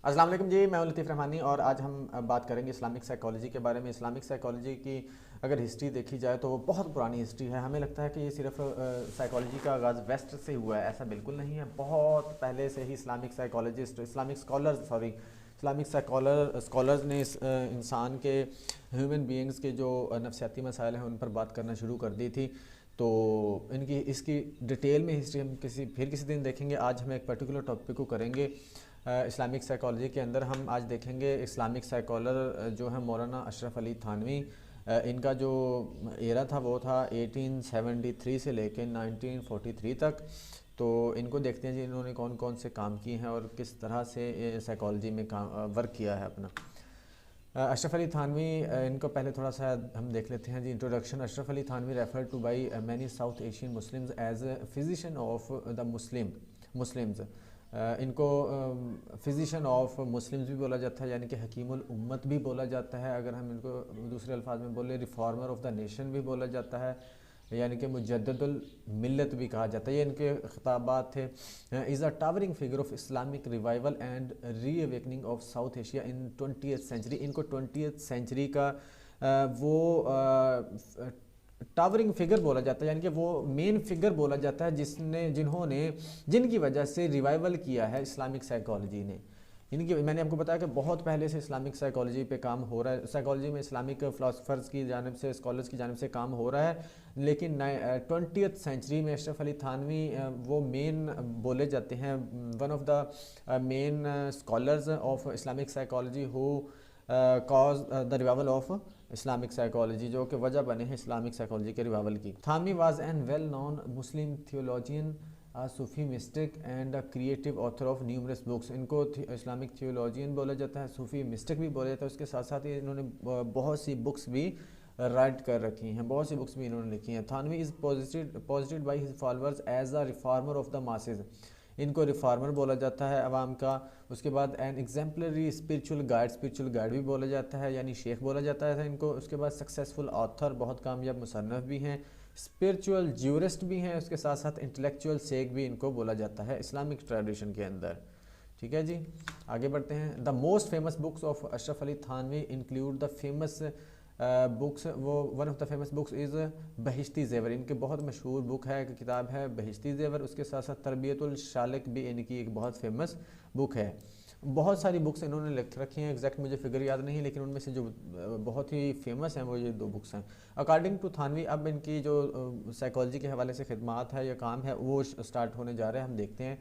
अस्सलाम वालेकुम जी, मैं हूं लतीफ़ रहमानी और आज हम बात करेंगे इस्लामिक साइकोलॉजी के बारे में। इस्लामिक साइकोलॉजी की अगर हिस्ट्री देखी जाए तो वो बहुत पुरानी हिस्ट्री है। हमें लगता है कि ये सिर्फ साइकोलॉजी का आगाज़ वेस्ट से हुआ है, ऐसा बिल्कुल नहीं है। बहुत पहले से ही Islamic psychologists, Islamic scholars sorry Islamic scholars ने इंसान के, ह्यूमन बीइंग्स के जो नफसियाती मसाइल हैं उन पर बात करना शुरू कर दी थी। तो इनकी इसकी डिटेल में हिस्ट्री हम किसी दिन देखेंगे। आज हम एक पर्टिकुलर टॉपिक को करेंगे इस्लामिक साइकोलॉजी के अंदर। हम आज देखेंगे इस्लामिक साइकोलर जो है मौलाना अशरफ अली थानवी। इनका जो एरा था वो था 1873 से लेकर 1943 तक। तो इनको देखते हैं जी इन्होंने कौन कौन से काम किए हैं और किस तरह से साइकोलॉजी में काम वर्क किया है अपना। अशरफ अली थानवी, इनको पहले थोड़ा सा हम देख लेते हैं जी। Introduction. Ashraf Ali Thanvi refer to by many South Asian Muslims as a physician of the Muslims. इनको फिजिशियन ऑफ मुस्लिम्स भी बोला जाता है, यानी कि हकीमुल उम्मत भी बोला जाता है। अगर हम इनको दूसरे अल्फाज में बोले, रिफॉर्मर ऑफ द नेशन भी बोला जाता है, यानी कि मुजद्दिदुल मिल्लत भी कहा जाता है। ये इनके खिताबात थे। Is a towering figure of Islamic revival and reawakening of South Asia in 20th century. इनको 20th सेंचुरी का वो टावरिंग फिगर बोला जाता है, यानी कि वो मेन फिगर बोला जाता है जिनकी वजह से रिवाइवल किया है इस्लामिक साइकोलॉजी ने। इनकी मैंने आपको बताया कि बहुत पहले से इस्लामिक साइकोलॉजी पे काम हो रहा है। साइकोलॉजी में इस्लामिक फ़िलासफ़र्स की जानिब से, स्कॉलर्स की जानिब से काम हो रहा है। लेकिन 20th सेंचुरी में अशरफ अली थानवी वो मेन बोले जाते हैं, one of the main scholars of Islamic psychology who cause the revival of Islamic psychology, जो कि वजह बने हैं इस्लामिक साइकोलॉजी के रिवाइवल की। Thanvi was an well known Muslim theologian, Sufi mystic and creative author of numerous books. इनको Islamic theologian बोला जाता है, सूफ़ी मिस्टिक भी बोला जाता है। उसके साथ साथ ही इन्होंने बहुत सी बुक्स भी राइट कर रखी हैं, बहुत सी बुक्स भी इन्होंने लिखी हैं। Thanvi is posited by his followers as a reformer of the masses. इनको रिफॉर्मर बोला जाता है अवाम का। उसके बाद एन एग्जाम्पलरी स्पिरिचुअल गाइड भी बोला जाता है, यानी शेख बोला जाता है इनको। उसके बाद सक्सेसफुल ऑथर, बहुत कामयाब मुसन्नफ़ भी हैं, स्पिरिचुअल ज्यूरिस्ट भी हैं। उसके साथ साथ इंटेलेक्चुअल शेख भी इनको बोला जाता है इस्लामिक ट्रेडिशन के अंदर। ठीक है जी, आगे बढ़ते हैं। The most famous books of Ashraf Ali Thanvi include the famous books, वो one of the famous books is Bahishti Zewar. इनके बहुत मशहूर बुक है, किताब है बहिश्ती ज़ेवर। उसके साथ साथ तरबियतुल शालिक भी इनकी एक बहुत फेमस बुक है। बहुत सारी बुक्स इन्होंने लिख रखी हैं, एग्जैक्ट मुझे फिगर याद नहीं है, लेकिन उनमें से जो बहुत ही फेमस हैं वो ये दो बुक्स हैं। अकॉर्डिंग टू थानवी, अब इनकी जो साइकोलॉजी के हवाले से खिदमात है या काम है वो स्टार्ट होने जा रहे हैं। हम देखते हैं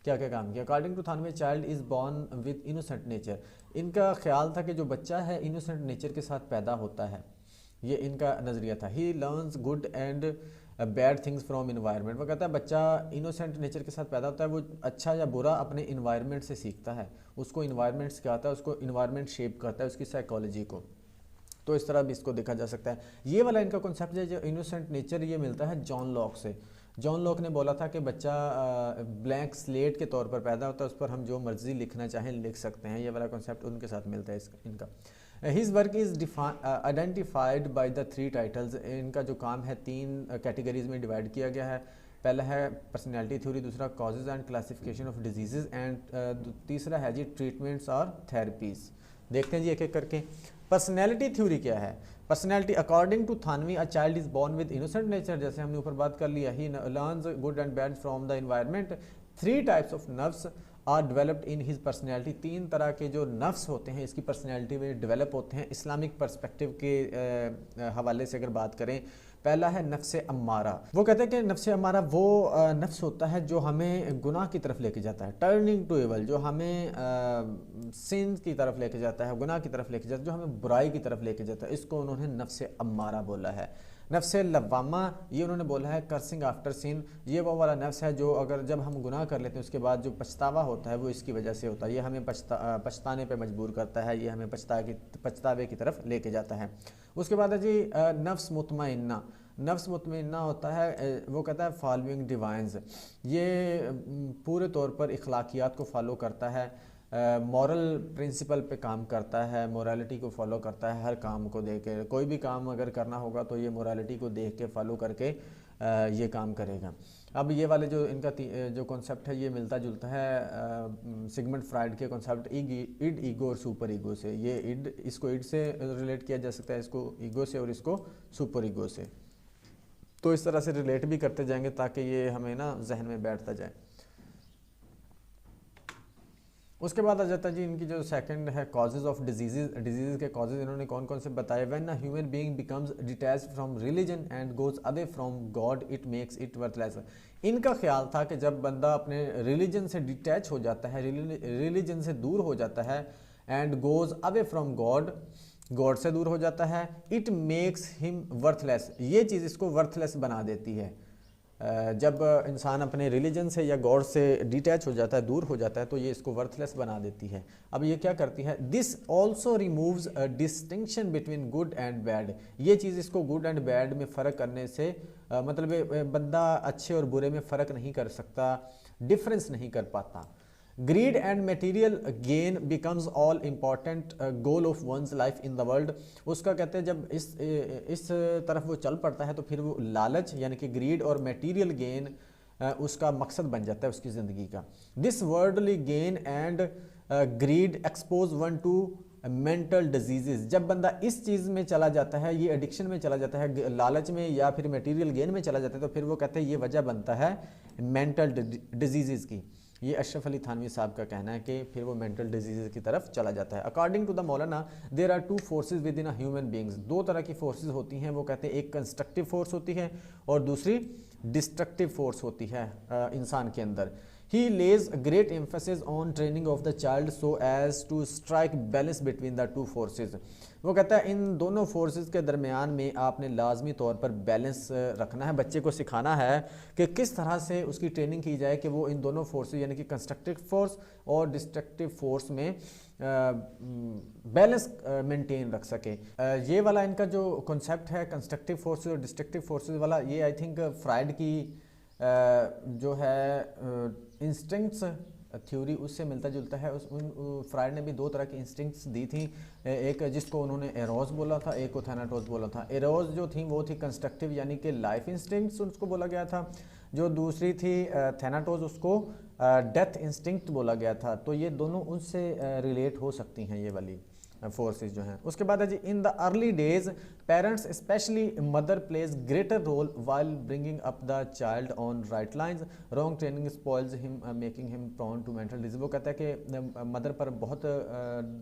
क्या क्या काम किया। According to Thanvi, child is born with innocent nature. इनका ख्याल था कि जो बच्चा है इनोसेंट नेचर के साथ पैदा होता है, ये इनका नज़रिया था। ही learns good and bad things from environment. वो कहता है बच्चा इनोसेंट नेचर के साथ पैदा होता है, वो अच्छा या बुरा अपने इन्वायरमेंट से सीखता है। उसको इन्वायरमेंट सिखाता है, उसको इन्वायरमेंट शेप करता है उसकी साइकोलॉजी को। तो इस तरह भी इसको देखा जा सकता है। ये वाला इनका कॉन्सेप्ट है जो इनोसेंट नेचर, ये मिलता है जॉन लॉक से। जॉन लॉक ने बोला था कि बच्चा ब्लैंक स्लेट के तौर पर पैदा होता है, उस पर हम जो मर्जी लिखना चाहें लिख सकते हैं। ये वाला कॉन्सेप्ट उनके साथ मिलता है इनका। His work is identified by the 3 titles. इनका जो काम है 3 कैटेगरीज में डिवाइड किया गया है। पहला है पर्सनैलिटी थ्योरी, दूसरा causes and classification of disease and तीसरा है जी ट्रीटमेंट्स और थेरेपीज़। देखते हैं जी एक एक करके। पर्सनैलिटी थ्योरी क्या है? Personality, according to Thanvi, a child is born with innocent nature, जैसे हमने ऊपर बात कर लिया। He learns good and bad from the environment. 3 types of nerves are developed in his personality. 3 तरह के जो नर्व्स होते हैं इसकी पर्सनैलिटी में डेवलप होते हैं इस्लामिक पर्सपेक्टिव के हवाले से अगर बात करें। पहला है नफ्स अम्मारा। वो कहते हैं कि नफ्स अम्मारा वो नफ्स होता है जो हमें गुनाह की तरफ लेके जाता है, टर्निंग टू एवल, जो हमें सिन की तरफ लेके जाता है, गुनाह की तरफ लेके जाता है, जो हमें बुराई की तरफ लेके जाता है। इसको उन्होंने नफ्स अम्मारा बोला है। नफ्स लवामा, ये उन्होंने बोला है कर्सिंग आफ्टर सिन। ये वो वाला नफ्स है जो अगर जब हम गुनाह कर लेते हैं उसके बाद जो पछतावा होता है वो इसकी वजह से होता है। ये हमें पछताने पे मजबूर करता है, ये हमें पछतावे की तरफ लेके जाता है। उसके बाद है जी नफ्स मुतमइन्ना। नफ्स मुतमइन्ना होता है, वो कहता है फॉलोइंग डिवाइंस। ये पूरे तौर पर इखलाकियात को फॉलो करता है, मॉरल प्रिंसिपल पे काम करता है, मोरालिटी को फॉलो करता है। हर काम को देख के, कोई भी काम अगर करना होगा तो ये मोरालिटी को देख के फॉलो करके ये काम करेगा। अब ये वाले जो इनका जो कॉन्सेप्ट है ये मिलता जुलता है सिगमंड फ्राइड के कॉन्सेप्ट इड, ईगो और सुपर ईगो से। ये इड, इसको इड से रिलेट किया जा सकता है, इसको ईगो से, और इसको सुपर ईगो से। तो इस तरह से रिलेट भी करते जाएंगे ताकि ये हमें ना जहन में बैठता जाए। उसके बाद आ जाता है जी इनकी जो सेकंड है कॉजेज ऑफ डिजीज़ के कॉजेज इन्होंने कौन कौन से बताए। When a human being becomes detached from religion and goes away from God it makes it worthless. इनका ख्याल था कि जब बंदा अपने रिलीजन से डिटैच हो जाता है, रिलीजन से दूर हो जाता है, and goes away from God, God से दूर हो जाता है, इट मेक्स हिम वर्थलेस, ये चीज़ इसको वर्थलेस बना देती है। जब इंसान अपने रिलीजन से या गॉड से डिटैच हो जाता है, दूर हो जाता है, तो ये इसको वर्थलेस बना देती है। अब ये क्या करती है, this also removes a distinction between good and bad, ये चीज़ इसको गुड एंड बैड में फ़र्क करने से मतलब बंदा अच्छे और बुरे में फ़र्क नहीं कर सकता, डिफरेंस नहीं कर पाता। Grid and material gain becomes all important goal of one's life in the world. उसका कहते हैं जब इस तरफ वो चल पड़ता है तो फिर वो लालच यानी कि ग्रीड और मटेरियल गेन उसका मकसद बन जाता है उसकी ज़िंदगी का। This worldly gain and greed expose one two mental disease. जब बंदा इस चीज़ में चला जाता है, ये एडिक्शन में चला जाता है, लालच में या फिर मटेरियल गेन में चला जाता है, तो फिर वो कहते हैं ये वजह बनता है मेंटल डिजीज़ की। ये अशरफ अली थानवी साहब का कहना है कि फिर वो मेंटल डिजीज़ की तरफ चला जाता है। अकॉर्डिंग टू द मौलाना there are two forces within a human beings. दो तरह की फोर्सेस होती हैं, वो कहते हैं एक कंस्ट्रक्टिव फोर्स होती है और दूसरी डिस्ट्रक्टिव फोर्स होती है इंसान के अंदर। He lays great emphasis on training of the child so as to strike balance between the two forces. वो कहता है इन दोनों फोर्सेस के दरमियान में आपने लाजमी तौर पर बैलेंस रखना है, बच्चे को सिखाना है कि किस तरह से उसकी ट्रेनिंग की जाए कि वो इन दोनों फोर्सेस यानी कि कंस्ट्रक्टिव फोर्स और डिस्ट्रक्टिव फोर्स में बैलेंस मेंटेन रख सके। ये वाला इनका जो कॉन्सेप्ट है कंस्ट्रक्टिव फोर्सेस और डिस्ट्रक्टिव फोर्सेस वाला, ये आई थिंक फ्राइड की जो है इंस्टिंक्ट्स थ्योरी उससे मिलता जुलता है। फ्राइड ने भी दो तरह की इंस्टिंक्ट्स दी थी, एक जिसको उन्होंने एरोज बोला था, एक को थैनाटोस बोला था। एरोज जो थी वो थी कंस्ट्रक्टिव यानी कि लाइफ इंस्टिंक्ट्स उसको बोला गया था, जो दूसरी थी थैनाटोस उसको डेथ इंस्टिंक्ट बोला गया था। तो ये दोनों उनसे रिलेट हो सकती हैं ये वाली फोर्सेस जो हैं। उसके बाद है जी in the early days parents specially mother plays greater role while bringing up the child on right lines, wrong training spoils him making him prone to mental disease. वो कहता है कि मदर पर बहुत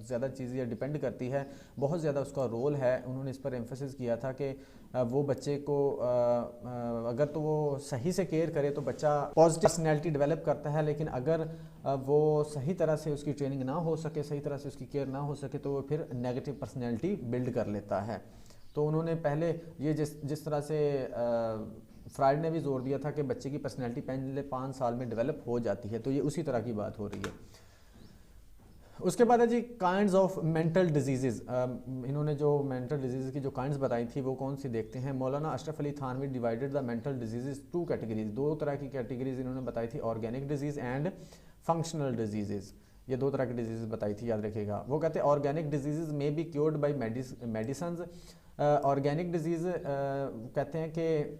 ज़्यादा चीज़ें डिपेंड करती है, बहुत ज़्यादा उसका रोल है। उन्होंने इस पर एम्फेसिस किया था कि वो बच्चे को अगर तो वो सही से केयर करे तो बच्चा पॉजिटिव पर्सनैलिटी डेवलप करता है, लेकिन अगर वो सही तरह से उसकी ट्रेनिंग ना हो सके, सही तरह से उसकी केयर ना हो सके, तो वो फिर नेगेटिव पर्सनैलिटी बिल्ड कर लेता है। तो उन्होंने पहले ये जिस तरह से फ्राइड ने भी जोर दिया था कि बच्चे की पर्सनैलिटी पहले 5 साल में डेवलप हो जाती है, तो ये उसी तरह की बात हो रही है। उसके बाद है जी काइंड्स ऑफ मेंटल डिजीज़। इन्होंने जो मेंटल डिजीज़ की जो काइंड्स बताई थी वो कौन सी देखते हैं। मौलाना Ashraf Ali Thanvi divided the mental disease two categories, दो तरह की कैटेगरीज इन्होंने बताई थी, organic disease and functional disease. ये दो तरह की डिजीज़ बताई थी, याद रखिएगा। वो कहते हैं ऑर्गेनिक डिजीज़ में be cured by medicine. Organic disease कहते हैं कि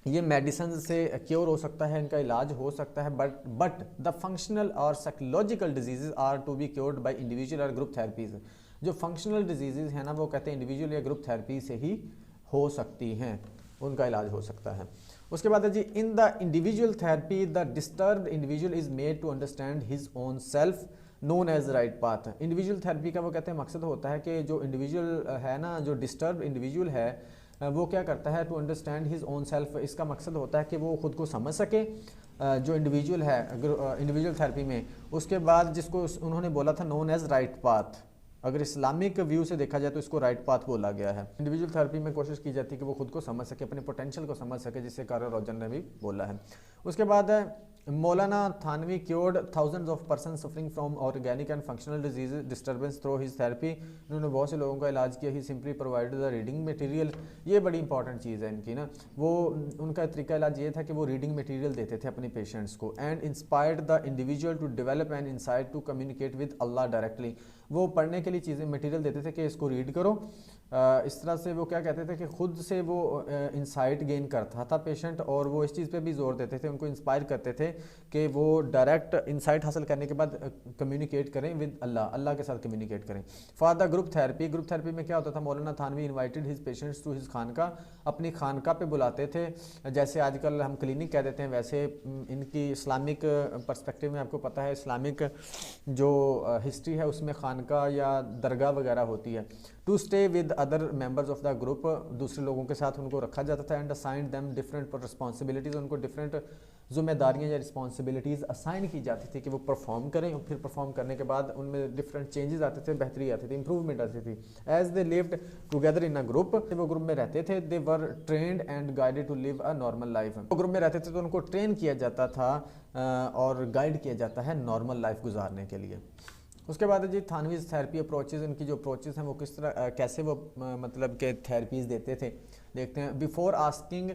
ये मेडिसिन से क्योर हो सकता है, इनका इलाज हो सकता है, बट द फंक्शनल और psychological disease are to be cured by individual और ग्रुप थेरेपीज़। जो फंक्शनल डिजीज़ हैं ना वो कहते हैं इंडिविजुअल या ग्रुप थेरेपी से ही हो सकती हैं, उनका इलाज हो सकता है। उसके बाद है जी in the individual therapy the disturbed individual is made to understand his own self known as right path. Individual therapy का वो कहते हैं मकसद होता है कि जो इंडिविजुअल है ना, जो डिस्टर्ब इंडिविजुअल है वो क्या करता है, to understand his own self. इसका मकसद होता है कि वो खुद को समझ सके, जो इंडिविजुअल है इंडिविजुअल थेरेपी में। उसके बाद जिसको उन्होंने बोला था नोन एज राइट पाथ, अगर इस्लामिक व्यू से देखा जाए तो इसको राइट पाथ बोला गया है। इंडिविजुअल थेरेपी में कोशिश की जाती है कि वो खुद को समझ सके, अपने पोटेंशियल को समझ सके, जिससे कार्ल रोजर ने भी बोला है। उसके बाद है Maulana Thanvi cured thousands of person suffering from organic and functional disease disturbance through his therapy. इन्होंने बहुत से लोगों का इलाज किया। He simply provided the reading material, ये बड़ी इंपॉर्टेंट चीज़ है इनकी ना। वो उनका तरीका इलाज ये था कि वो रीडिंग मटेरियल देते थे अपने पेशेंट्स को, and inspired the individual to develop an insight to communicate with Allah directly. वो पढ़ने के लिए चीज़ें मटेरियल देते थे कि इसको रीड करो इस तरह से वो क्या कहते थे कि खुद से वो इंसाइट गेन करता था पेशेंट, और वो इस चीज़ पे भी जोर देते थे, उनको इंस्पायर करते थे कि वो डायरेक्ट इंसाइट हासिल करने के बाद कम्युनिकेट करें विद अल्लाह, अल्लाह के साथ कम्युनिकेट करें। For the group therapy, group therapy में क्या होता था, Maulana Thanvi invited his patients to his खानका, अपनी खानका पे बुलाते थे। जैसे आजकल हम क्लिनिक कह देते हैं, वैसे इनकी इस्लामिक पर्सपेक्टिव में आपको पता है इस्लामिक जो हिस्ट्री है उसमें खानका या दरगाह वगैरह होती है। To stay with other members of the group, दूसरे लोगों के साथ उनको रखा जाता था। And assign them different responsibilities, उनको डिफरेंट जिम्मेदारियाँ या रिस्पॉन्सिबिलिटीज़ असाइन की जाती थी कि वो परफॉर्म करें, और फिर परफॉर्म करने के बाद उनमें डिफरेंट चेंजेस आते थे, बेहतरी आती थी, इंप्रूवमेंट आती थी। As they lived together in a group, वो ग्रुप में रहते थे, they were trained and guided to live a normal life. वो ग्रुप में रहते थे तो उनको ट्रेन किया जाता था और गाइड किया जाता है नॉर्मल लाइफ गुजारने के लिए। उसके बाद जी थानवीज थेरेपी अप्रोचेज़, उनकी जो अप्रोचेज़ हैं वो किस तरह कैसे वो मतलब के थेरेपीज़ देते थे, देखते हैं। Before asking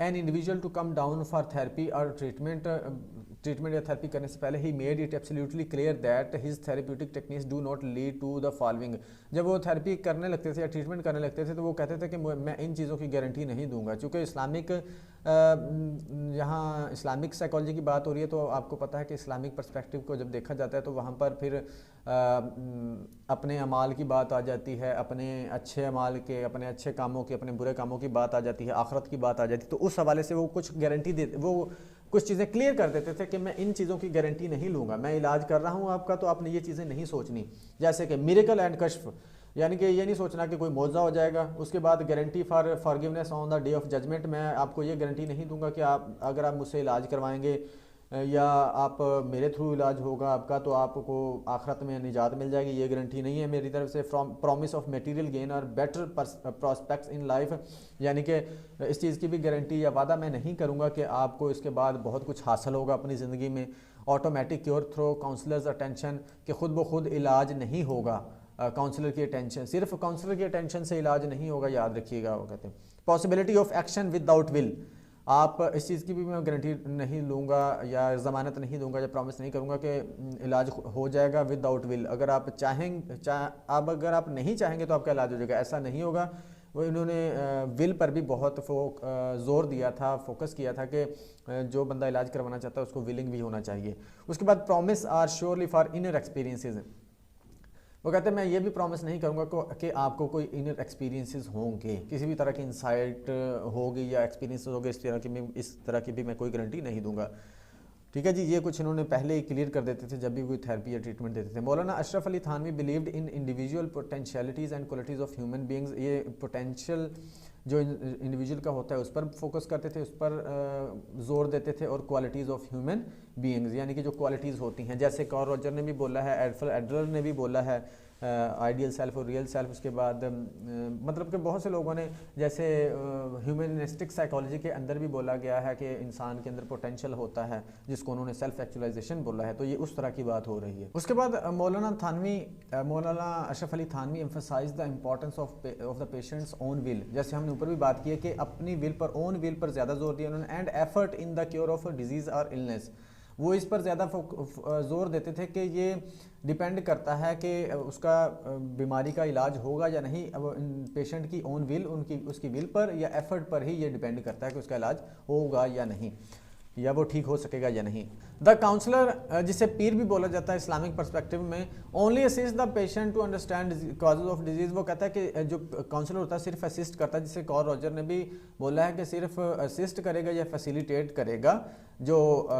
an individual to come down for therapy और ट्रीटमेंट या थेरेपी करने से पहले ही made it absolutely clear that his therapeutic techniques do not lead to the following. जब वो थेरेपी करने लगते थे या ट्रीटमेंट करने लगते थे तो वो कहते थे कि मैं इन चीज़ों की गारंटी नहीं दूंगा। चूँकि इस्लामिक यहाँ इस्लामिक साइकोलॉजी की बात हो रही है तो आपको पता है कि इस्लामिक पर्सपेक्टिव को जब देखा जाता है तो वहाँ पर फिर अपने अमाल की बात आ जाती है, अपने अच्छे अमाल के, अपने अच्छे कामों की, अपने बुरे कामों की बात आ जाती है, आखिरत की बात आ जाती है। तो उस हवाले से वो कुछ गारंटी देते, वो कुछ चीज़ें क्लियर कर देते थे कि मैं इन चीज़ों की गारंटी नहीं लूँगा, मैं इलाज कर रहा हूँ आपका तो आपने ये चीज़ें नहीं सोचनी। जैसे कि मिरेकल एंड कश्फ, यानी कि ये नहीं सोचना कि कोई मौजा हो जाएगा। उसके बाद guarantee for forgiveness on the day of judgement, मैं आपको ये गारंटी नहीं दूंगा कि आप अगर आप मुझसे इलाज करवाएंगे या आप मेरे थ्रू इलाज होगा आपका तो आपको आखिरत में निजात मिल जाएगी, ये गारंटी नहीं है मेरी तरफ से। From promise of material gain और बेटर प्रॉस्पेक्ट्स इन लाइफ, यानी कि इस चीज़ की भी गारंटी या वादा मैं नहीं करूँगा कि आपको इसके बाद बहुत कुछ हासिल होगा अपनी ज़िंदगी में। Automatic cure through counsellors attention, कि खुद ब खुद इलाज नहीं होगा, काउंसलर की अटेंशन, सिर्फ काउंसलर की अटेंशन से इलाज नहीं होगा, याद रखिएगा। वो कहते हैं possibility of action without will, आप इस चीज़ की भी मैं गारंटी नहीं लूँगा या ज़मानत नहीं दूंगा या प्रॉमिस नहीं करूँगा कि इलाज हो जाएगा विदाउट विल। अगर आप अगर आप नहीं चाहेंगे तो आपका इलाज हो जाएगा, ऐसा नहीं होगा। वो इन्होंने विल पर भी बहुत ज़ोर दिया था, फोकस किया था कि जो बंदा इलाज करवाना चाहता है उसको विलिंग भी होना चाहिए। उसके बाद promise are surely for inner experiences, वो कहते हैं मैं ये भी प्रॉमिस नहीं करूँगा कि आपको कोई इनर एक्सपीरियंसेस होंगे, किसी भी तरह की इंसाइट होगी या एक्सपीरियंसेस होंगे इस तरह की भी मैं कोई गारंटी नहीं दूंगा। ठीक है जी, ये कुछ इन्होंने पहले ही क्लियर कर देते थे जब भी कोई थेरेपी या ट्रीटमेंट देते थे। Maulana Ashraf Ali Thanvi believed in individual potentialities and qualities of human beings, ये पोटेंशियल जो इंडिविजुअल का होता है उस पर फोकस करते थे, उस पर जोर देते थे, और क्वालिटीज़ ऑफ ह्यूमन बीइंग्स यानी कि जो क्वालिटीज़ होती हैं, जैसे कार्ल रॉजर ने भी बोला है, एल्फ्रेड एडलर ने भी बोला है आइडियल सेल्फ और रियल सेल्फ। उसके बाद मतलब कि बहुत से लोगों ने जैसे ह्यूमनिस्टिक साइकोलॉजी के अंदर भी बोला गया है कि इंसान के अंदर पोटेंशियल होता है जिसको उन्होंने सेल्फ एक्चुअलाइजेशन बोला है, तो ये उस तरह की बात हो रही है। उसके बाद मौलाना Ashraf Ali Thanvi emphasise the importance of the patient's own will, जैसे हमने ऊपर भी बात की है कि अपनी विल पर, ओन विल पर ज़्यादा जोर दिया उन्होंने। And effort in the cure of disease और इलनेस, वो इस पर ज़्यादा जोर देते थे कि ये डिपेंड करता है कि उसका बीमारी का इलाज होगा या नहीं, अब पेशेंट की ओन विल, उसकी विल पर या एफर्ट पर ही ये डिपेंड करता है कि उसका इलाज होगा या नहीं, या वो ठीक हो सकेगा या नहीं। द काउंसलर, जिसे पीर भी बोला जाता है इस्लामिक पर्सपेक्टिव में, only assist the patient to understand causes of disease, वो कहता है कि जो काउंसलर होता है सिर्फ असिस्ट करता है, जिसे कार्ल रॉजर ने भी बोला है कि सिर्फ असिस्ट करेगा या फैसिलिटेट करेगा जो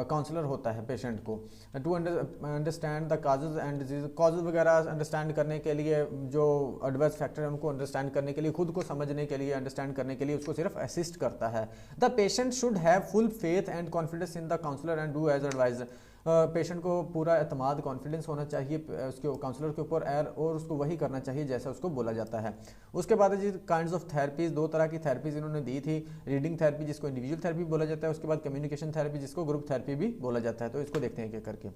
काउंसलर होता है पेशेंट को, to understand the causes and disease, causes वगैरह अंडरस्टैंड करने के लिए, जो एडवर्स फैक्टर है उनको अंडरस्टैंड करने के लिए, खुद को समझने के लिए, अंडरस्टैंड करने के लिए उसको सिर्फ असिस्ट करता है। The patient should have full faith and confidence in the counsellor and do as advise, patient को पूरा एतमाद, कॉन्फिडेंस होना चाहिए उसके काउंसलर के ऊपर और उसको वही करना चाहिए जैसा उसको बोला जाता है। उसके बाद जी काइंड्स ऑफ थेरेपीज, दो तरह की थेरेपीज इन्होंने दी थी, रीडिंग थेरेपी जिसको इंडिविजुअल थेरेपी बोला जाता है, उसके बाद कम्युनिकेशन थेरेपी जिसको ग्रुप थेरेपी भी बोला जाता है। तो इसको देखते हैं क्या करके।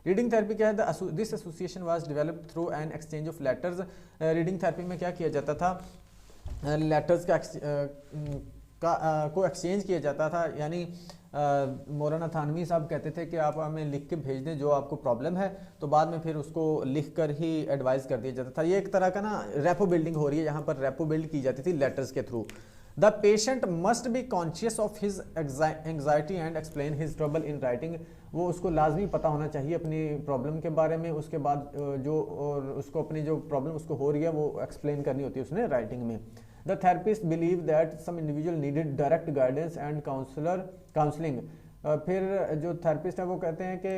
रीडिंग थेरेपी क्या है, this association was developed through an exchange of letters. Reading therapy में क्या किया जाता था, लेटर्स का को एक्सचेंज किया जाता था। यानी मौलाना थानवी साहब कहते थे कि आप हमें लिख के भेज दें जो आपको प्रॉब्लम है, तो बाद में फिर उसको लिख कर ही एडवाइस कर दिया जाता था। ये एक तरह का ना रेपो बिल्डिंग हो रही है, यहाँ पर रेपो बिल्ड की जाती थी लेटर्स के through. The patient must be conscious of his anxiety and explain his trouble in writing. वो उसको लाजमी पता होना चाहिए अपनी प्रॉब्लम के बारे में, उसके बाद जो और उसको अपनी जो प्रॉब्लम उसको हो रही है वो एक्सप्लेन करनी होती है उसने राइटिंग में। The therapist believe that some individual needed direct guidance and counselling. फिर जो थेरेपिस्ट है वो कहते हैं कि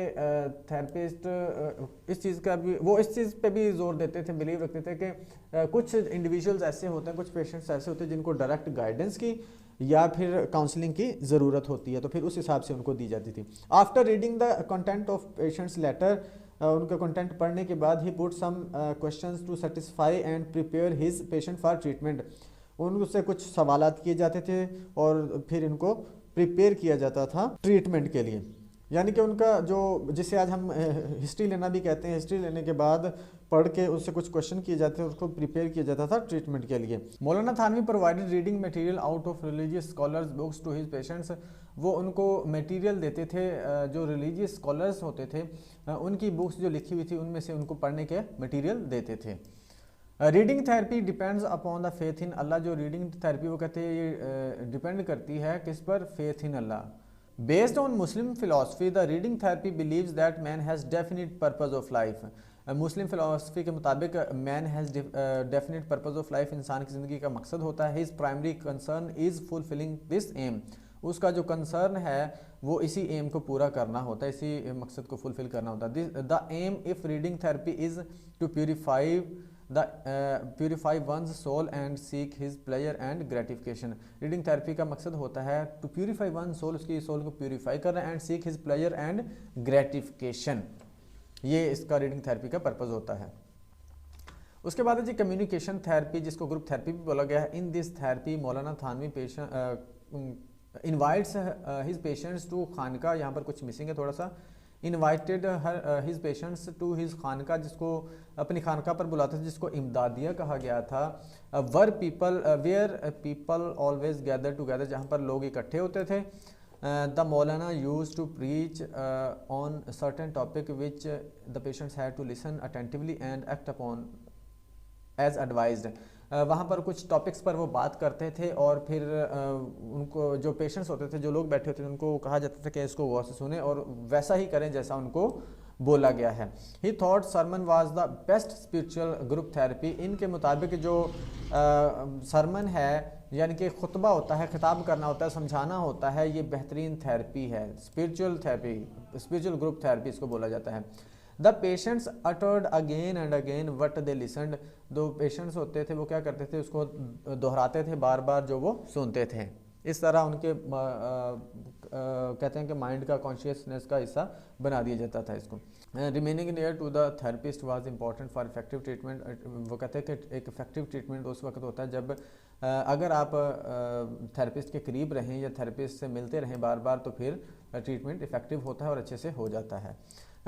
थेरेपिस्ट इस चीज़ का भी, वो इस चीज़ पे भी जोर देते थे, बिलीव रखते थे कि कुछ इंडिविजुअल्स ऐसे होते हैं, कुछ पेशेंट्स ऐसे होते हैं जिनको डायरेक्ट गाइडेंस की या फिर काउंसलिंग की ज़रूरत होती है, तो फिर उस हिसाब से उनको दी जाती थी। After reading the content of patients letter, उनका कंटेंट पढ़ने के बाद he put some questions to satisfy and prepare his patient for treatment. उनसे कुछ सवालात किए जाते थे और फिर इनको प्रिपेयर किया जाता था ट्रीटमेंट के लिए। यानी कि उनका जो, जिसे आज हम हिस्ट्री लेना भी कहते हैं, हिस्ट्री लेने के बाद पढ़ के उससे कुछ क्वेश्चन किए जाते हैं, उसको प्रिपेयर किया जाता था ट्रीटमेंट के लिए। Maulana Thanvi provided reading material out of religious scholars books to his patients. वो उनको मटेरियल देते थे, जो रिलीजियस स्कॉलर्स होते थे उनकी बुक्स जो लिखी हुई थी उनमें से उनको पढ़ने के मटेरियल देते थे। Reading therapy depends upon the faith in Allah. जो रीडिंग थेरेपी वो कहते हैं ये डिपेंड करती है किस पर, faith in Allah. Based on Muslim philosophy the reading therapy believes that man has definite purpose of life. Muslim philosophy के मुताबिक man has definite purpose of life, इंसान की ज़िंदगी का मकसद होता है। His primary concern is fulfilling this aim. उसका जो कंसर्न है वो इसी एम को पूरा करना होता है, इसी मकसद को फुलफिल करना होता है। The aim of reading therapy is to purify one's soul and seek his pleasure and gratification. Reading therapy का मकसद होता है टू प्यूरिफाई वन सोल, उसकी सोल को प्यूरिफाई करना, and seek his pleasure and gratification. ये इसका रीडिंग थेरेपी का पर्पज़ होता है। उसके बाद है जी कम्युनिकेशन थेरेपी, जिसको ग्रुप थेरेपी भी बोला गया है। In this therapy Maulana Thanvi invites his patients to खानका, यहाँ पर कुछ मिसिंग है थोड़ा सा, invited his patients to his खानका, जिसको अपनी खानका पर बुलाते थे, जिसको इमदादिया कहा गया था। Where people always gather together, जहाँ पर लोग इकट्ठे होते थे। The Maulana use to preach on certain topic which the patients had to listen attentively and act upon as advised. वहाँ पर कुछ टॉपिक्स पर वो बात करते थे और फिर उनको जो पेशेंट्स होते थे, जो लोग बैठे होते थे, उनको कहा जाता था कि इसको गौर से सुने और वैसा ही करें जैसा उनको बोला गया है। He thought sermon was the best spiritual group therapy. इनके मुताबिक जो सरमन है यानी कि खुतबा होता है, खिताब करना होता है, समझाना होता है, ये बेहतरीन थेरेपी है। Spiritual therapy, spiritual group therapy इसको बोला जाता है। The patients uttered again and again what they listened. दो पेशेंट्स होते थे वो क्या करते थे, उसको दोहराते थे बार बार जो वो सुनते थे। इस तरह उनके कहते हैं कि माइंड का, कॉन्शियसनेस का हिस्सा बना दिया जाता था इसको। Remaining near to the therapist was important for effective treatment. वो कहते हैं कि एक इफेक्टिव ट्रीटमेंट उस वक्त होता है जब अगर आप थेरेपिस्ट के करीब रहें या थेरेपिस्ट से मिलते रहें बार बार, तो फिर ट्रीटमेंट इफेक्टिव होता है और अच्छे से हो जाता है।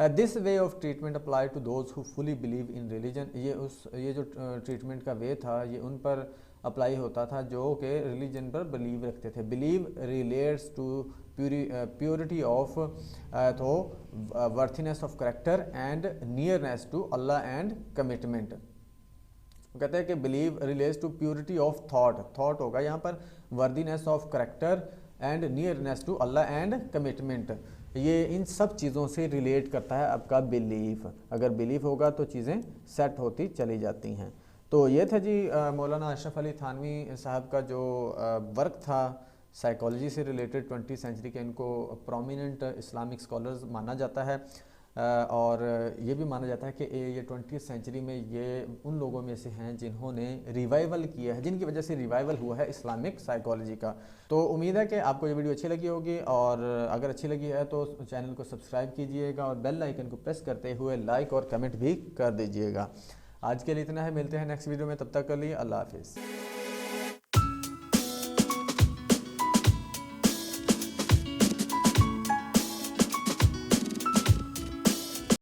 This way of treatment apply to those who fully believe in religion. ये जो ट्रीटमेंट का वे था ये उन पर अप्लाई होता था जो कि रिलीजन पर बिलीव रखते थे। Believe relates to purity of to worthiness of character and nearness to Allah and commitment. कहते हैं कि believe relates to purity of thought होगा यहाँ पर, worthiness of character and nearness to Allah and commitment. ये इन सब चीज़ों से रिलेट करता है आपका बिलीफ। अगर बिलीफ होगा तो चीज़ें सेट होती चली जाती हैं। तो ये था जी मौलाना अशरफ अली थानवी साहब का जो वर्क था साइकोलॉजी से रिलेटेड 20वीं सेंचुरी के। इनको प्रोमिनेंट इस्लामिक स्कॉलर्स माना जाता है और ये भी माना जाता है कि ये 20वीं सेंचुरी में ये उन लोगों में से हैं जिन्होंने रिवाइवल किया है, जिनकी वजह से रिवाइवल हुआ है इस्लामिक साइकोलॉजी का। तो उम्मीद है कि आपको ये वीडियो अच्छी लगी होगी और अगर अच्छी लगी है तो चैनल को सब्सक्राइब कीजिएगा और बेल आइकन को प्रेस करते हुए लाइक और कमेंट भी कर दीजिएगा। आज के लिए इतना है, मिलते हैं नेक्स्ट वीडियो में, तब तक के लिए अल्लाह हाफिज़।